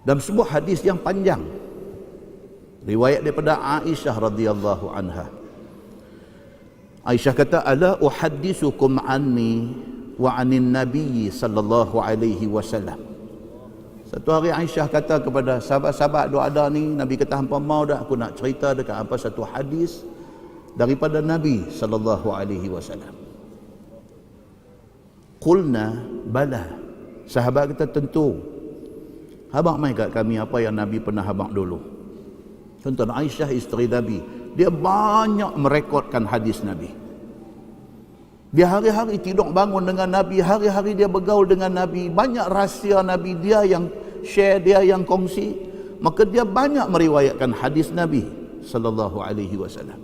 Dalam sebuah hadis yang panjang, riwayat daripada Aisyah radhiyallahu anha. Aisyah kata, ala uhaddithukum anni wa anin nabiy sallallahu alaihi wasallam. Satu hari Aisyah kata kepada sahabat-sahabat duk ada ni, Nabi kata hampa mau dah aku nak cerita dekat hampa satu hadis daripada Nabi sallallahu alaihi wasallam. Qulna bala. Sahabat kata tentu. Habaq mai kat kami apa yang Nabi pernah habaq dulu. Tuan-tuan, Aisyah isteri Nabi, dia banyak merekodkan hadis Nabi. Dia hari-hari tidur bangun dengan Nabi, hari-hari dia bergaul dengan Nabi, banyak rahsia Nabi dia yang share, dia yang kongsi. Maka dia banyak meriwayatkan hadis Nabi sallallahu alaihi wasallam.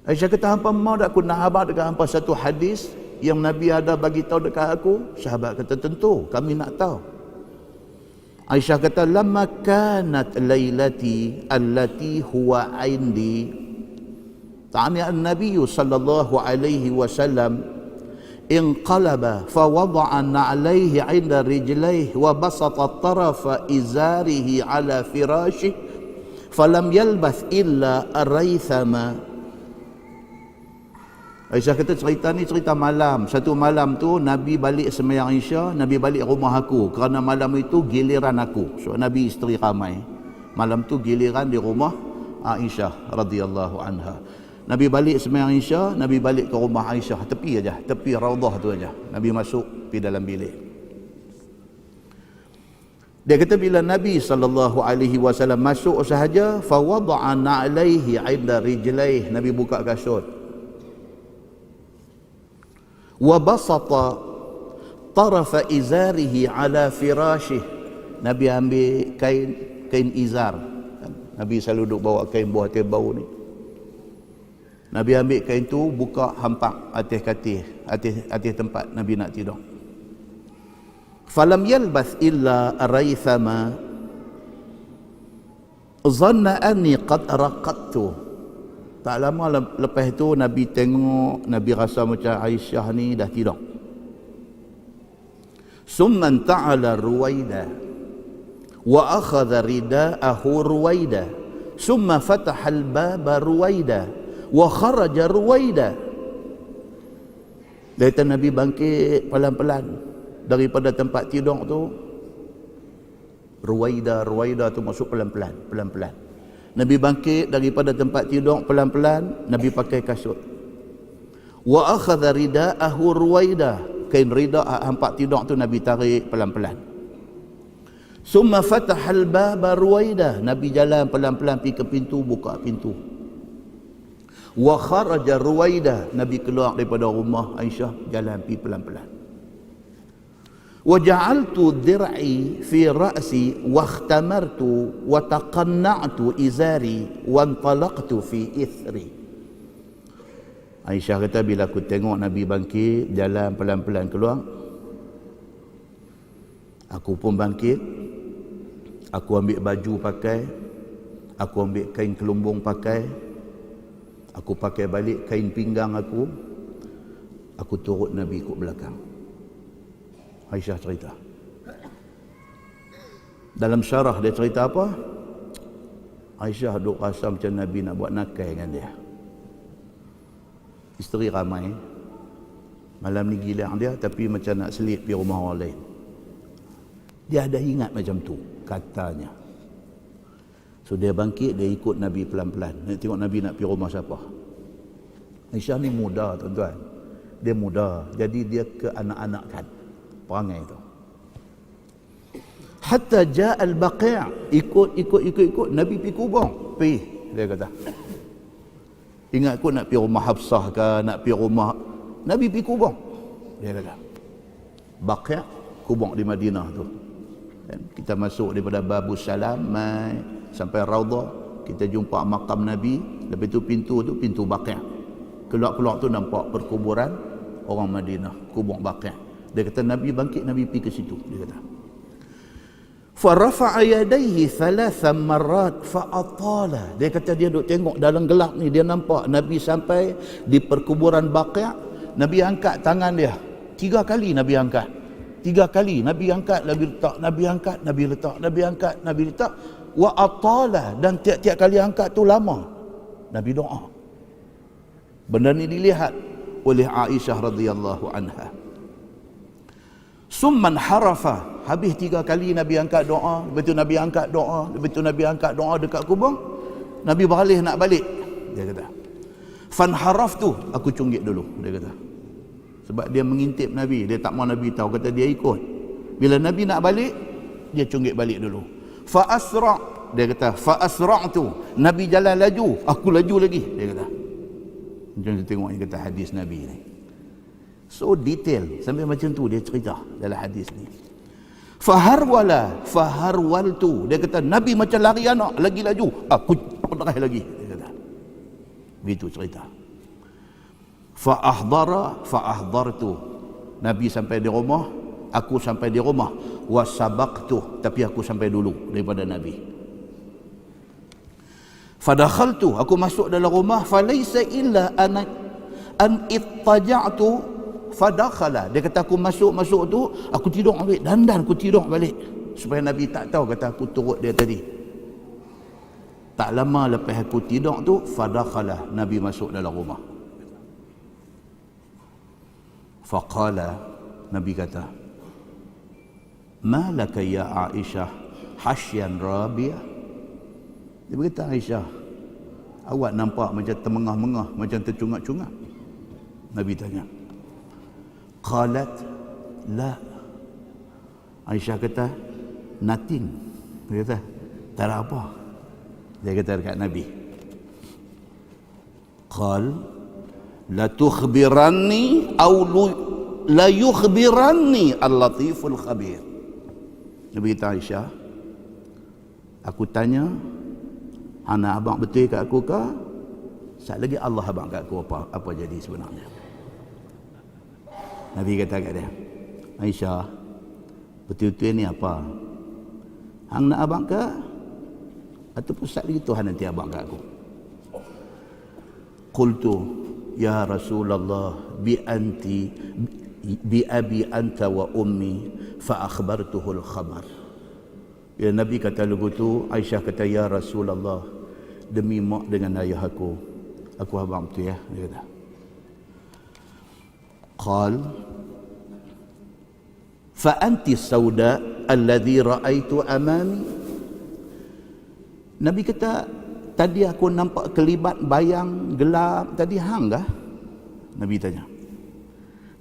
Aisyah kata, hampa mau tak aku nak habaq dekat hampa satu hadis yang Nabi ada bagi tahu dekat aku? Sahabat kata tentu, kami nak tahu. Aisyah kata, lamma kanat lailati allati huwa indi, ta'ani an-nabiy sallallahu alaihi wasallam inqalaba fawadha'a na'alayhi 'inda rijlayhi wa basata tarafa izarihi 'ala firashihi falam yalbath illa ar-raythama. Aisyah kata cerita ni cerita malam. Satu malam tu Nabi balik sembahyang Isya, Nabi balik rumah aku kerana malam itu giliran aku. So Nabi isteri ramai. Malam tu giliran di rumah Aisyah radhiyallahu anha. Nabi balik sembahyang Isya, Nabi balik ke rumah Aisyah, tepi aja, tepi raudhah tu aja. Nabi masuk pergi dalam bilik. Dia kata bila Nabi sallallahu alaihi wasallam masuk sahaja, fa wada'a na'alaihi 'inda rijlaihi, Nabi buka kasut. Wa basata tarafa izarihi 'ala firashih, Nabi ambil kain izar. Nabi selalu duk bawa kain buah tebau ni. Nabi ambil kain tu, buka hampak atas katil, atas tempat Nabi nak tidur. Falam yalbath illa ar-raythama zanna anni qad raqadtu. Tak lama lepas tu Nabi tengok, Nabi rasa macam Aisyah ni dah tidur. Summa ta'ala ruwaida wa akhadha rida'ahu ruwaida summa fataha al-baba ruwaida wa kharaja ruwaida. Dia Nabi bangkit pelan-pelan daripada tempat tidur tu. Ruwaida tu masuk pelan-pelan. Nabi bangkit daripada tempat tidur pelan-pelan, Nabi pakai kasut. Wa akhadha rida'ahu ruwaida, kain rida hampak tidur tu Nabi tarik pelan-pelan. Summa fataha al-baba ruwaida, Nabi jalan pelan-pelan pergi ke pintu, buka pintu. Wa kharaja ruwaida, Nabi keluar daripada rumah Aisyah, jalan pergi pelan-pelan. Wa ja'altu dir'i fi ra'si wa ikhtamartu wa taqanna'tu izari wa antalaqtu fi ithri. Aisyah kata bila aku tengok Nabi bangkit jalan pelan-pelan keluar, aku pun bangkit, aku ambil baju pakai, aku ambil kain kelumbung pakai, aku pakai balik kain pinggang aku turut Nabi ikut belakang. Aisyah cerita. Dalam syarah dia cerita apa? Aisyah duk rasa macam Nabi nak buat nakai dengan dia. Isteri ramai. Malam ni giliran dia, tapi macam nak selip pergi rumah orang lain. Dia ada ingat macam tu, katanya. So dia bangkit, dia ikut Nabi pelan-pelan. Dia tengok Nabi nak pergi rumah siapa. Aisyah ni muda, tuan-tuan. Dia muda, jadi dia ke anak-anakkan perangai itu. Hatta ja'a al-Baqi', ikut Nabi pergi kubur. Pergi, dia kata. Ingat aku nak pergi rumah Hafsah ke, nak pergi rumah Nabi pergi kubur. Dia kata. Baqi', kubur di Madinah tu. Dan kita masuk daripada Babus Salam mai sampai Raudhah, kita jumpa makam Nabi, lepas tu pintu Baqi'. Keluar tu nampak perkuburan orang Madinah, kubur Baqi'. Dia kata Nabi bangkit, Nabi pergi ke situ. Dia kata fa rafa'a yadayhi thalatha marrat fa atala. Dia kata dia duk tengok dalam gelap ni, dia nampak Nabi sampai di perkuburan Baqi'. Nabi angkat tangan dia 3 kali, Nabi angkat 3 kali Nabi angkat, Nabi letak, Nabi angkat, Nabi letak, Nabi angkat, Nabi letak. Wa atala, dan tiap-tiap kali angkat tu lama Nabi doa. Benda ni dilihat oleh Aisyah radhiyallahu anha. Summan harafa, habis 3 kali Nabi angkat doa, lepas tu Nabi angkat doa, lepas tu Nabi angkat doa dekat kubur, Nabi beralih nak balik. Dia kata, fan haraftu, aku cunggit dulu, dia kata. Sebab dia mengintip Nabi, dia tak mau Nabi tahu, kata dia ikut. Bila Nabi nak balik, dia cunggit balik dulu. Fa asra', dia kata, fa asra'tu, Nabi jalan laju, aku laju lagi, dia kata. Macam kita tengok yang kata hadis Nabi ni. So detail, sampai macam tu dia cerita dalam hadis ni. Faharwaltu, dia kata Nabi macam lari anak, lagi laju, aku penerah lagi, dia kata. Begitu cerita. Fa'ahdartu, Nabi sampai di rumah, aku sampai di rumah. Wasabaqtu, tapi aku sampai dulu daripada Nabi. Fadakhaltu, aku masuk dalam rumah. Falaysa illa an ittaja'tu fadakhala, dia kata aku masuk tu, aku tidur balik, dandan aku tidur balik, supaya Nabi tak tahu, kata aku turut dia tadi. Tak lama lepas aku tidur tu, fadakhala, Nabi masuk dalam rumah. Faqala, Nabi kata, ma laka ya Aisyah hasyan rabiyah. Dia berkata, Aisyah, awak nampak macam termengah-mengah, macam tercungak-cungak. Nabi tanya. Qalat la, Aisyah kata nothing, dia kata tak ada apa. Dia kata dekat Nabi, qal la tukhbiranni aw la yukhbiranni al-latiful khabir. Nabi kata, Aisyah, aku tanya, anak abang betul kat aku ke? Sat lagi Allah abang kat aku, apa jadi sebenarnya? Nabi kata kat dia, Aisyah, betul-betul ni apa? Hang nak abang ke? Ataupun sat lagi Tuhan nanti abang kat aku? Qultu ya Rasulullah bi abi anta wa ummi fa akhbartuhu al-khabar. Bila Nabi kata lagu tu, Aisyah kata, ya Rasulullah, demi mak dengan ayah aku abang betul ya, dia kata. Qal fa anti sauda alladhi ra'aitu amami. Nabi kata, tadi aku nampak kelibat bayang gelap tadi, hang kah? Nabi tanya.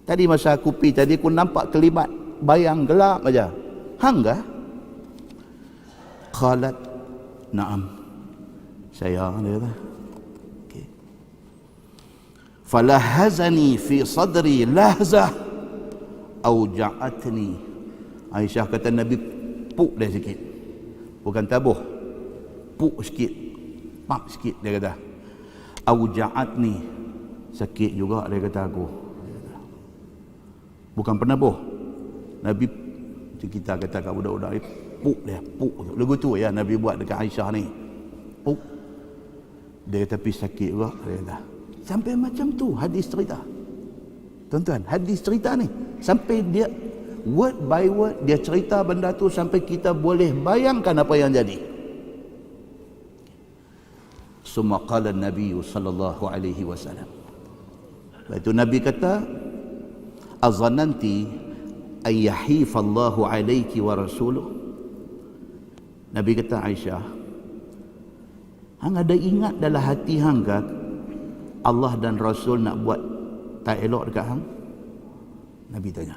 Tadi masa aku pergi tadi, aku nampak kelibat bayang gelap aja, hang kah? Qalat na'am, saya, dia kata. Okay. Falahazani fi sadri lahzah auja'atni. Aisyah kata Nabi puk dia sikit, bukan tabuh, puk sikit, pap sikit, dia kata. Auja'atni, sakit juga, dia kata aku. Bukan penabuh. Nabi, kita kata kat budak-budak ni, puk dia, puk. Lagu tu ya Nabi buat dekat Aisyah ni, puk. Dia kata pergi sakit juga, dia kata. Sampai macam tu hadis cerita. Tuan-tuan, hadis cerita ni sampai dia word by word dia cerita benda tu sampai kita boleh bayangkan apa yang jadi. Summa qala Nabi sallallahu alaihi wasallam. Itu Nabi kata, azananti ayyahifallahu alayki wa rasuluh. Nabi kata, Aisyah, hang ada ingat dalam hati hang ke Allah dan Rasul nak buat tak elok dekat hang? Nabi tanya.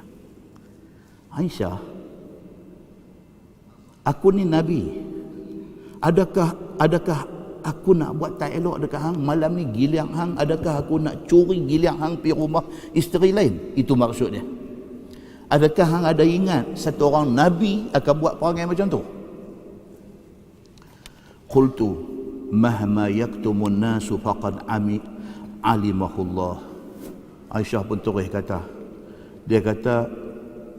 Aisyah, aku ni Nabi, adakah aku nak buat tak elok dekat hang? Malam ni giliang hang, adakah aku nak curi giliang hang pergi rumah isteri lain? Itu maksudnya. Adakah hang ada ingat satu orang Nabi akan buat perangai macam tu? Qultu mahma yaktumun nasu faqad alimahullah. Aisyah pun terus kata, dia kata,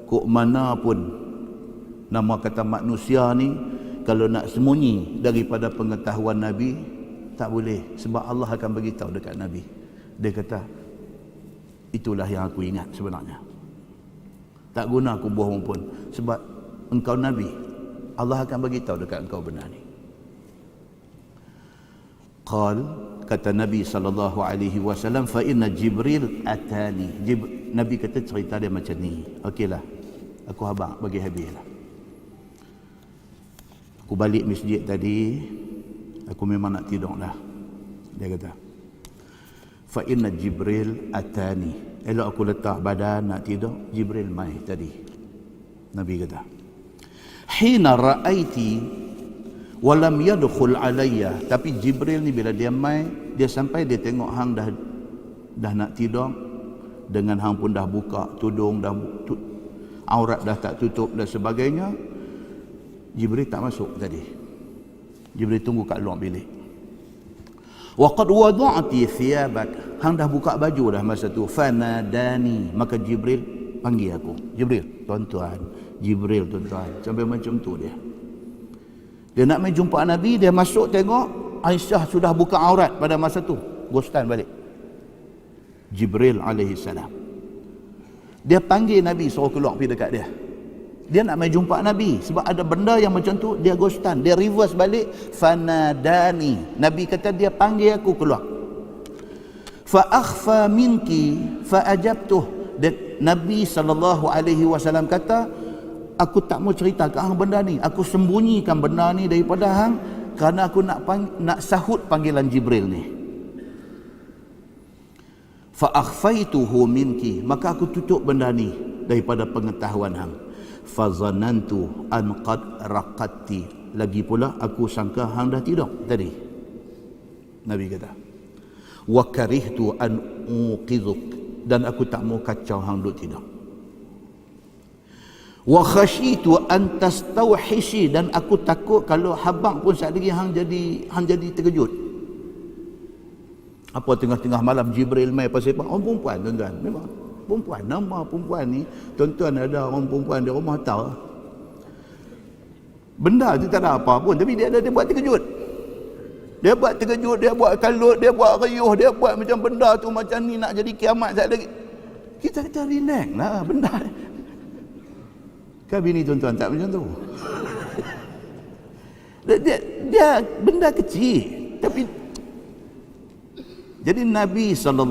kok mana pun nama kata manusia ni, kalau nak sembunyi daripada pengetahuan Nabi, tak boleh, sebab Allah akan beritahu dekat Nabi. Dia kata, itulah yang aku ingat sebenarnya. Tak guna aku bohong pun, sebab engkau Nabi. Allah akan bagi tahu dekat engkau benar ni. Kata Nabi SAW, fa inna Jibril atani. Nabi kata cerita dia macam ni. Okeylah, aku habaq bagi habis lah. Aku balik masjid tadi, aku memang nak tidur dah. Dia kata, fa inna Jibril atani. Elok aku letak badan nak tidur, Jibril mai tadi. Nabi kata, hina ra'aiti walam yadkhul alayya. Tapi Jibril ni bila dia mai, dia sampai dia tengok hang dah nak tidur, dengan hang pun dah buka tudung, dah aurat dah tak tutup dan sebagainya, Jibril tak masuk tadi. Jibril tunggu kat luar bilik. Wa qad wada'ti thiyabak. Hang dah buka baju dah masa tu. Fanadani. Maka Jibril panggil aku. Jibril, tuan-tuan. Jibril, tuan-tuan. Sampai macam tu dia. Dia nak main jumpa Nabi, dia masuk tengok Aisyah sudah buka aurat pada masa tu. Ghostan balik. Jibril alaihi salam. Dia panggil Nabi, suruh keluar pergi dekat dia. Dia nak main jumpa Nabi. Sebab ada benda yang macam tu, dia ghostan. Dia reverse balik. Fanadani. Nabi kata dia panggil aku keluar. Fa akhfa minki fa ajabtuh. Nabi SAW kata, aku tak mau cerita ke hang benda ni. Aku sembunyikan benda ni daripada hang kerana aku nak sahut panggilan Jibril ni. Fa akhfaituhu minki. Maka aku tutup benda ni daripada pengetahuan hang. Fazanantu an qad raqatti. Lagi pula aku sangka hang dah tidur tadi. Nabi kata, wa karihtu an uqidhuk. Dan aku tak mau kacau hang duk tidur. Wa khashitu an tastawhishi. Dan aku takut kalau habaq pun saat lagi hang jadi terkejut. Apa tengah-tengah malam Jibril mai pasal apa? Orang perempuan, tuan-tuan. Memang perempuan, nama perempuan ni, tuan-tuan ada orang perempuan di rumah tahu. Benda tu tak ada apa pun, tapi dia buat terkejut. Dia buat terkejut, dia buat kalut, dia buat riuh, dia buat macam benda tu macam ni nak jadi kiamat sekali lagi. Kita kata relax lah benda. Kan bini tuan-tuan tak macam tu. Dia benda kecil, tapi jadi Nabi SAW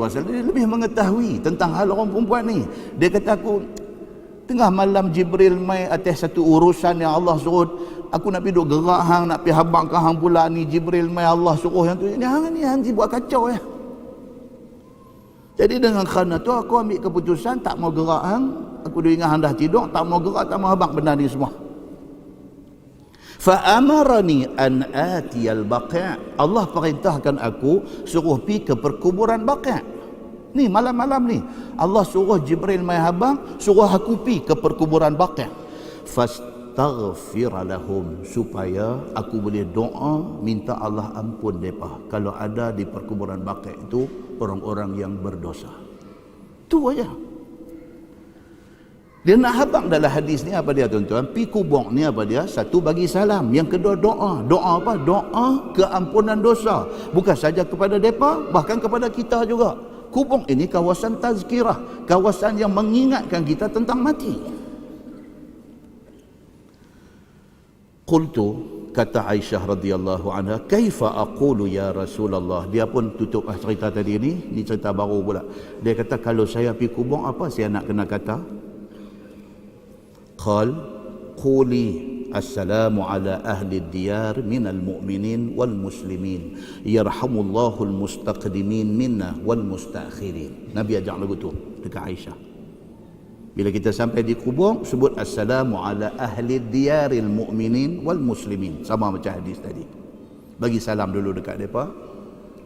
dia lebih mengetahui tentang hal orang perempuan ni. Dia kata aku tengah malam Jibril mai atas satu urusan yang Allah suruh aku nak pergi duk gerak hang, nak pergi habaq ke hang pula ni. Jibril mai Allah suruh yang tu. Ni hang buat kacau ya. Jadi dengan kerana tu aku ambil keputusan tak mau gerak hang. Aku dah ingat hang dah tidur, tak mau gerak, tak mau habaq benda ni semua. Fa amarani an atiyal baqi'. Allah perintahkan aku suruh pergi ke perkuburan Baqi'. Ni malam-malam ni Allah suruh Jibril mai habaq, suruh aku pergi ke perkuburan Baqi'. Fastaghfir lahum, supaya aku boleh doa minta Allah ampun depa kalau ada di perkuburan Baqi' itu orang-orang yang berdosa. Tu aja. Dia nak habaq dalam hadis ni apa dia tuan-tuan? Pi kubur ni apa dia? Satu, bagi salam. Yang kedua, doa. Doa apa? Doa keampunan dosa. Bukan saja kepada mereka, bahkan kepada kita juga. Kubur ini kawasan tazkirah. Kawasan yang mengingatkan kita tentang mati. Qultu, kata Aisyah radhiyallahu anha, kaifa aqulu ya Rasulullah. Dia pun tutup cerita tadi ni cerita baru pula. Dia kata, kalau saya pergi kubur, apa saya nak kena kata? Qal quli assalamu ala ahli diyar minal mu'minin wal muslimin yarhamullahu al mustaqdimin minna wal mustaakhirin. Nabi ajak lagu tu dekat Aisyah. Bila kita sampai di kubur, sebut assalamu ala ahli diyaril mu'minin wal muslimin. Sama macam hadis tadi. Bagi salam dulu dekat mereka.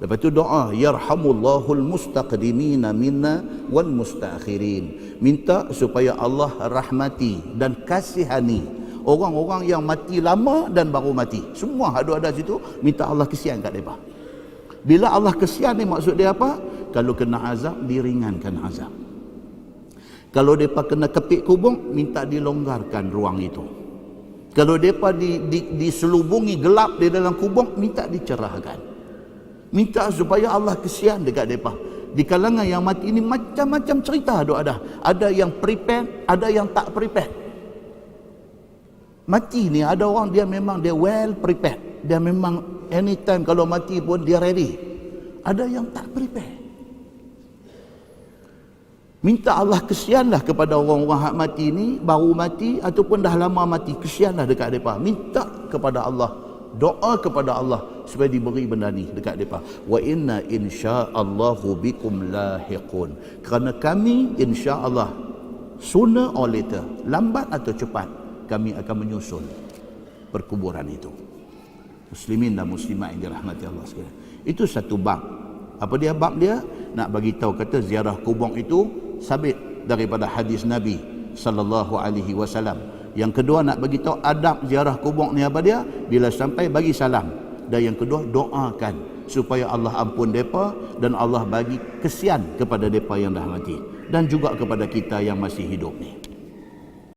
Lepas tu doa, yarhamullahul mustaqdimina minna wal mustaakhirin. Minta supaya Allah rahmati dan kasihani orang-orang yang mati lama dan baru mati. Semua ada situ, minta Allah kesian kat mereka. Bila Allah kesian ni maksud dia apa? Kalau kena azab, diringankan azab. Kalau mereka kena kepik kubur, minta dilonggarkan ruang itu. Kalau mereka diselubungi gelap di dalam kubur, minta dicerahkan. Minta supaya Allah kesian dekat mereka. Di kalangan yang mati ini macam-macam cerita ada. Ada yang prepared, ada yang tak prepared. Mati ni ada orang dia memang dia well prepared. Dia memang anytime kalau mati pun dia ready. Ada yang tak prepare. Minta Allah kesianlah kepada orang-orang hak mati ni, baru mati ataupun dah lama mati, kesianlah dekat mereka. Minta kepada Allah, doa kepada Allah supaya diberi benda ni dekat mereka. Wa inna insya'allahu bikum lahiqun. Kerana kami insya-Allah sooner or later, lambat atau cepat, kami akan menyusul perkuburan itu. Muslimin dan muslimat yang dirahmati Allah sekalian. Itu satu bab. Apa dia bab dia? Nak bagi tahu kata ziarah kubur itu sabit daripada hadis Nabi sallallahu alaihi wasallam. Yang kedua nak bagi tahu adab ziarah kubur ni apa dia? Bila sampai bagi salam. Dan yang kedua doakan supaya Allah ampun depa dan Allah bagi kesian kepada depa yang dah mati dan juga kepada kita yang masih hidup ni.